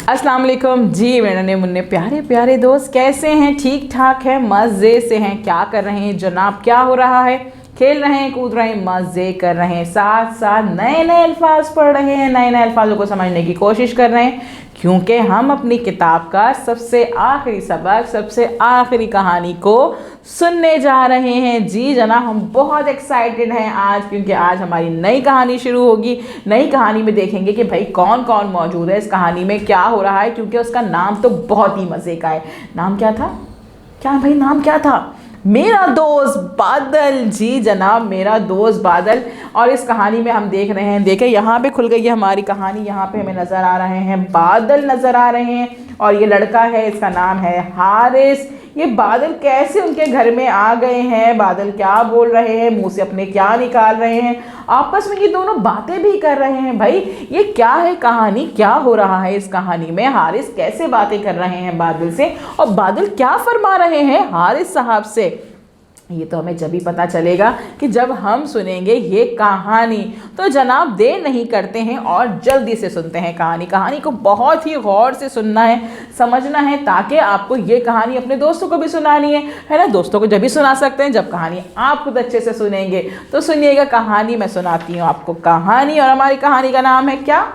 अस्सलाम वालेकुम जी। मेरे नन्हे मुन्ने प्यारे प्यारे दोस्त कैसे हैं? ठीक ठाक है, मज़े से हैं? क्या कर रहे हैं जनाब? क्या हो रहा है? खेल रहे हैं, कूद रहे हैं, मज़े कर रहे हैं, साथ साथ नए नए अल्फाज पढ़ रहे हैं, नए नए अल्फाजों को समझने की कोशिश कर रहे हैं, क्योंकि हम अपनी किताब का सबसे आखिरी सबक, सबसे आखिरी कहानी को सुनने जा रहे हैं। जी जनाब, हम बहुत एक्साइटेड हैं आज, क्योंकि आज हमारी नई कहानी शुरू होगी। नई कहानी में देखेंगे कि भाई कौन कौन मौजूद है इस कहानी में, क्या हो रहा है, क्योंकि उसका नाम तो बहुत ही मज़े का है। नाम क्या था? क्या भाई नाम क्या था? मेरा दोस्त बादल। जी जनाब, मेरा दोस्त बादल। और इस कहानी में हम देख रहे हैं, देखें यहाँ पे खुल गई है हमारी कहानी। यहाँ पे हमें नज़र आ रहे हैं बादल, नज़र आ रहे हैं, और ये लड़का है, इसका नाम है हारिस। ये बादल कैसे उनके घर में आ गए हैं, बादल क्या बोल रहे हैं, मुंह से अपने क्या निकाल रहे हैं, आपस में ये दोनों बातें भी कर रहे हैं। भाई ये क्या है कहानी, क्या हो रहा है इस कहानी में? हारिस कैसे बातें कर रहे हैं बादल से, और बादल क्या फरमा रहे हैं हारिस साहब से? ये तो हमें जब भी पता चलेगा कि जब हम सुनेंगे ये कहानी। तो जनाब देर नहीं करते हैं और जल्दी से सुनते हैं कहानी। कहानी को बहुत ही गौर से सुनना है, समझना है, ताकि आपको ये कहानी अपने दोस्तों को भी सुनानी है ना? दोस्तों को जब भी सुना सकते हैं जब कहानी आप खुद अच्छे से सुनेंगे। तो सुनिएगा कहानी, मैं सुनाती हूँ आपको कहानी। और हमारी कहानी का नाम है क्या?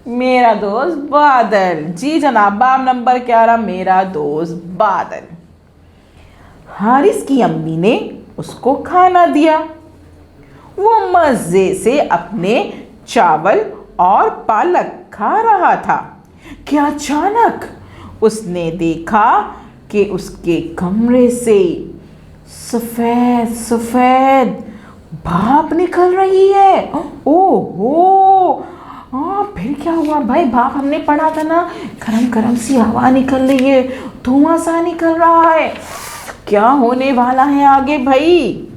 मेरा दोस्त बादल। जी जनाब, बाब नंबर 11, मेरा दोस्त बादल। हारिस की अम्मी ने उसको खाना दिया। वो मज़े से अपने चावल और पालक खा रहा था कि अचानक उसने देखा कि उसके कमरे से सफ़ेद सफ़ेद भाप निकल रही है। ओहो, फिर क्या हुआ भाई? भाप हमने पढ़ा था ना, गरम गरम सी हवा निकल रही है, धुआं सा निकल रहा है। क्या होने वाला है आगे भाई?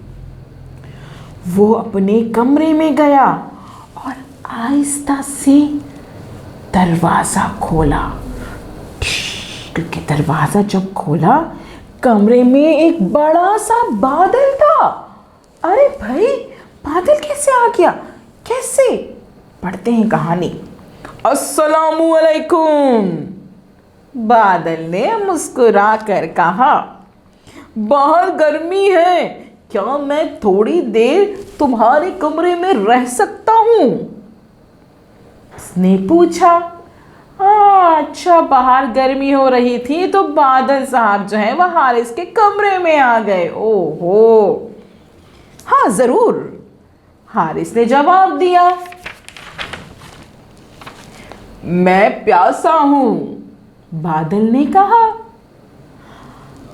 वो अपने कमरे में गया और आहिस्ता से दरवाज़ा खोला। क्योंकि दरवाज़ा जब खोला, कमरे में एक बड़ा सा बादल था। अरे भाई, बादल कैसे आ गया? कैसे? पढ़ते हैं कहानी। अस्सलामु अलैकुम, बादल ने मुस्कुरा कर कहा। बाहर गर्मी है, क्या मैं थोड़ी देर तुम्हारे कमरे में रह सकता हूँ? उसने पूछा। हाँ अच्छा, बाहर गर्मी हो रही थी तो बादल साहब जो है वह हारिस के कमरे में आ गए। ओहो, हाँ ज़रूर, हारिस ने जवाब दिया। मैं प्यासा हूँ, बादल ने कहा।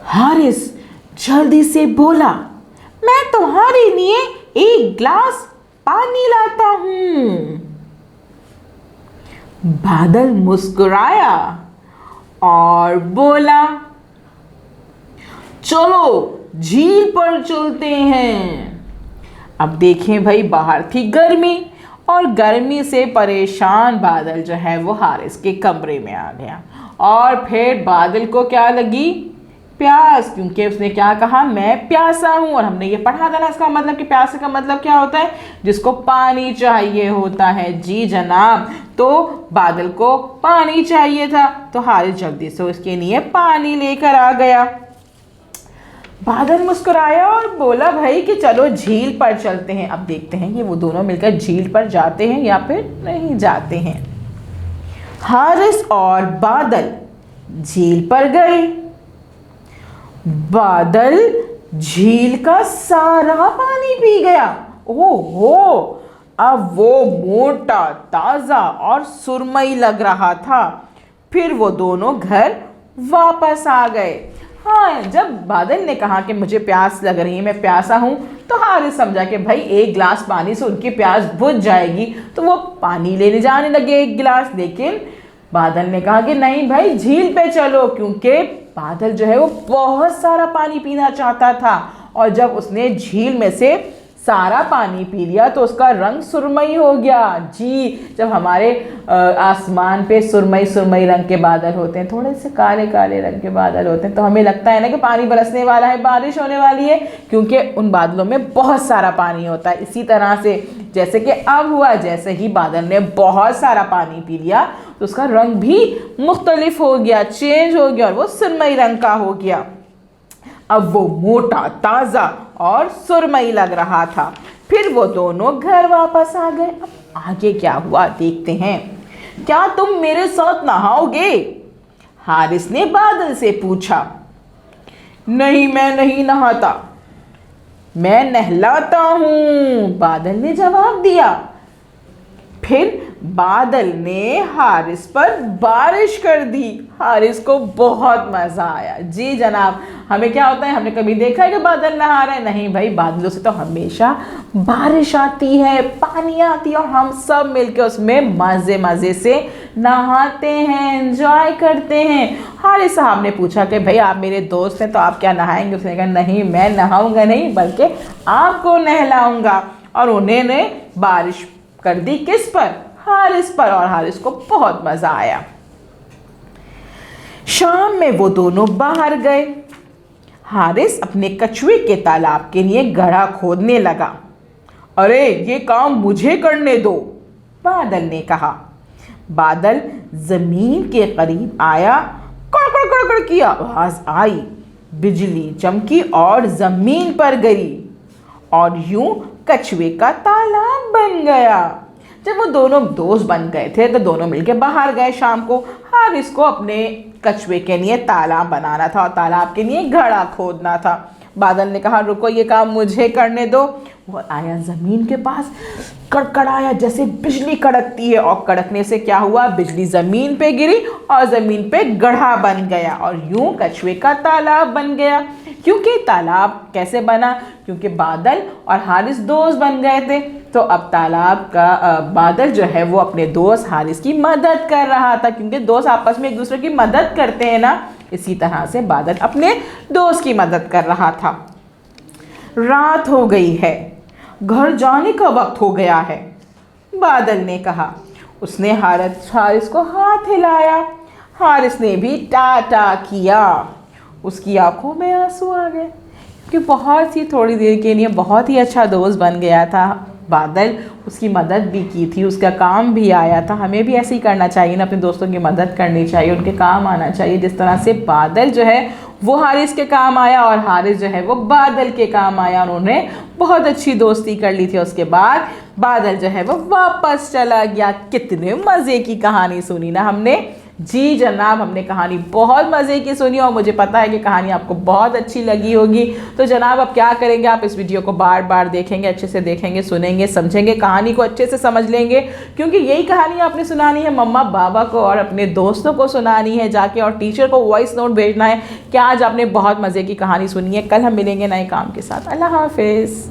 हारिस जल्दी से बोला, मैं तुम्हारे लिए एक गिलास पानी लाता हूं। बादल मुस्कुराया और बोला, चलो झील पर चलते हैं। अब देखें भाई, बाहर थी गर्मी, और गर्मी से परेशान बादल जो है वो हारिस के कमरे में आ गया। और फिर बादल को क्या लगी? प्यास, क्योंकि उसने क्या कहा? मैं प्यासा हूँ। और हमने ये पढ़ा था ना इसका मतलब, कि प्यासे का मतलब क्या होता है? जिसको पानी चाहिए होता है। जी जनाब, तो बादल को पानी चाहिए था, तो हारिस जल्दी से उसके लिए पानी लेकर आ गया। बादल मुस्कुराया और बोला भाई कि चलो झील पर चलते हैं। अब देखते हैं कि वो दोनों मिलकर झील पर जाते हैं या फिर नहीं जाते हैं। हारिस और बादल झील पर गए। बादल झील का सारा पानी पी गया। ओहो, अब वो मोटा, ताज़ा और सुरमई लग रहा था। फिर वो दोनों घर वापस आ गए। हाँ, जब बादल ने कहा कि मुझे प्यास लग रही है, मैं प्यासा हूँ, तो हारिस समझा कि भाई एक गिलास पानी से उनकी प्यास बुझ जाएगी, तो वो पानी लेने जाने लगे एक गिलास। लेकिन बादल ने कहा कि नहीं भाई, झील पे चलो, क्योंकि बादल जो है वो बहुत सारा पानी पीना चाहता था। और जब उसने झील में से सारा पानी पी लिया तो उसका रंग सुरमई हो गया। जी, जब हमारे आसमान पे सुरमई सुरमई रंग के बादल होते हैं, थोड़े से काले काले रंग के बादल होते हैं, तो हमें लगता है ना कि पानी बरसने वाला है, बारिश होने वाली है, क्योंकि उन बादलों में बहुत सारा पानी होता है। इसी तरह से जैसे कि अब हुआ, जैसे ही बादल ने बहुत सारा पानी पी लिया तो उसका रंग भी मुख्तलिफ हो गया, चेंज हो गया और वो सुरमई रंग का हो गया। अब वो मोटा, ताज़ा और सुरमई लग रहा था। फिर वो दोनों घर वापस आ गए। अब आगे क्या हुआ देखते हैं। क्या तुम मेरे साथ नहाओगे? हारिस ने बादल से पूछा। नहीं, मैं नहीं नहाता, मैं नहलाता हूं, बादल ने जवाब दिया। फिर बादल ने हारिस पर बारिश कर दी। हारिस को बहुत मज़ा आया। जी जनाब, हमें क्या होता है, हमने कभी देखा है कि बादल नहा रहे हैं? नहीं भाई, बादलों से तो हमेशा बारिश आती है, पानी आती है और हम सब मिलके उसमें मज़े मज़े से नहाते हैं, एंजॉय करते हैं। हारिस साहब ने पूछा कि भाई आप मेरे दोस्त हैं तो आप क्या नहाएंगे? उसने कहा नहीं, मैं नहाऊंगा नहीं बल्कि आपको नहलाऊंगा। और उन्होंने बारिश कर दी किस पर? हारिस पर। और हारिस को बहुत मज़ा आया। शाम में वो दोनों बाहर गए। हारिस अपने कछुए के तालाब के लिए गड्ढा खोदने लगा। अरे ये काम मुझे करने दो, बादल ने कहा। बादल जमीन के करीब आया, कड़कड़ कड़कड़ की आवाज आई, बिजली चमकी और जमीन पर गिरी और यूं कछुए का तालाब बन गया। जब वो दोनों दोस्त बन गए थे तो दोनों मिलके बाहर गए शाम को। हारिस को अपने कछुए के लिए तालाब बनाना था और तालाब के लिए घड़ा खोदना था। बादल ने कहा रुको, ये काम मुझे करने दो। वो आया ज़मीन के पास, कड़कड़ाया जैसे बिजली कड़कती है और कड़कने से क्या हुआ, बिजली ज़मीन पे गिरी और ज़मीन पे गड्ढा बन गया और यूं कछुए का तालाब बन गया। क्योंकि तालाब कैसे बना? क्योंकि बादल और हारिस दोस्त बन गए थे। तो अब तालाब का बादल जो है वो अपने दोस्त हारिस की मदद कर रहा था, क्योंकि दोस्त आपस में एक दूसरे की मदद करते हैं ना। इसी तरह से बादल अपने दोस्त की मदद कर रहा था। रात हो गई है, घर जाने का वक्त हो गया है, बादल ने कहा। उसने हारिस को हाथ हिलाया। हारिस ने भी टाटा किया। उसकी आंखों में आंसू आ गए क्योंकि बहुत ही थोड़ी देर के लिए बहुत ही अच्छा दोस्त बन गया था बादल। उसकी मदद भी की थी, उसका काम भी आया था। हमें भी ऐसे ही करना चाहिए ना, अपने दोस्तों की मदद करनी चाहिए, उनके काम आना चाहिए। जिस तरह से बादल जो है वो हारिस के काम आया और हारिस जो है वो बादल के काम आया। उन्होंने बहुत अच्छी दोस्ती कर ली थी। उसके बाद बादल जो है वो वापस चला गया। कितने मज़े की कहानी सुनी ना हमने। जी जनाब, हमने कहानी बहुत मज़े की सुनी और मुझे पता है कि कहानी आपको बहुत अच्छी लगी होगी। तो जनाब अब क्या करेंगे, आप इस वीडियो को बार बार देखेंगे, अच्छे से देखेंगे, सुनेंगे, समझेंगे, कहानी को अच्छे से समझ लेंगे, क्योंकि यही कहानी आपने सुनानी है मम्मा पापा को और अपने दोस्तों को सुनानी है जाके, और टीचर को वॉइस नोट भेजना है कि आज आपने बहुत मज़े की कहानी सुनी है। कल हम मिलेंगे नए काम के साथ। अल्लाह हाफिज़।